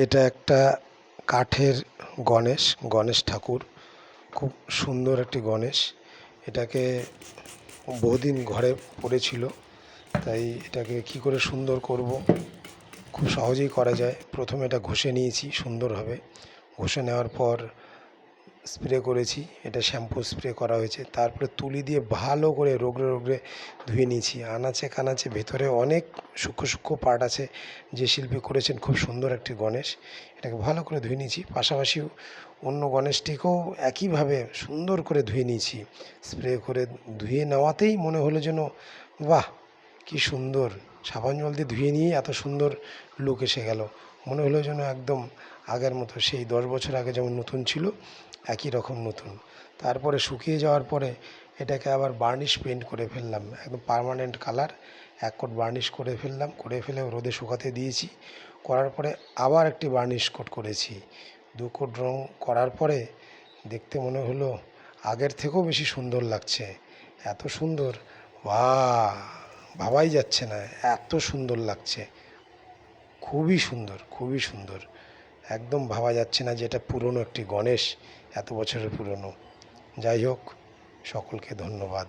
এটা একটা কাঠের গণেশ ঠাকুর। খুব সুন্দর একটি গণেশ। এটাকে বহুদিন ঘরে পড়েছিল, তাই এটাকে কি করে সুন্দর করব, খুব সহজেই করা যায়। প্রথমে এটা ঘষে নিয়েছি সুন্দরভাবে। ঘষে নেওয়ার পর স্প্রে করেছি, এটা শ্যাম্পু স্প্রে করা হয়েছে। তারপরে তুলি দিয়ে ভালো করে রগড়ে রগড়ে ধুয়ে নিয়েছি। আনাচে কানাচে ভেতরে অনেক সূক্ষ্ম সূক্ষ্ম পার্ট আছে। যে শিল্পী করেছেন খুব সুন্দর একটি গণেশ, এটাকে ভালো করে ধুয়ে নিয়েছি। পাশাপাশি অন্য গণেশটিকেও একইভাবে সুন্দর করে ধুয়ে নিয়েছি। স্প্রে করে ধুয়ে নেওয়াতেই মনে হলো যেন বাহ কি সুন্দর, সাবান জল দিয়ে ধুয়ে নিয়ে এত সুন্দর লুক এসে গেল। মনে হলো যেন একদম আগের মতো, সেই 10 বছর আগে যেমন নতুন ছিল একই রকম নতুন। তারপরে শুকিয়ে যাওয়ার পরে এটাকে আবার বার্নিশ পেইন্ট করে ফেললাম, একদম পার্মানেন্ট কালার। 1 কোট বার্নিশ করে ফেললাম, করে ফেলে রোদে শুকাতে দিয়েছি। করার পরে আবার একটি বার্নিশ কোট করেছি। 2 কোট রং করার পরে দেখতে মনে হলো আগের থেকেও বেশি সুন্দর লাগছে। এত সুন্দর, বাহ, ভাবাই যাচ্ছে না, এত সুন্দর লাগছে। খুবই সুন্দর, খুবই সুন্দর। একদম ভাবা যাচ্ছে না যে এটা পুরনো একটি গণেশ, এত বছরের পুরনো। যাই হোক, সকলকে ধন্যবাদ।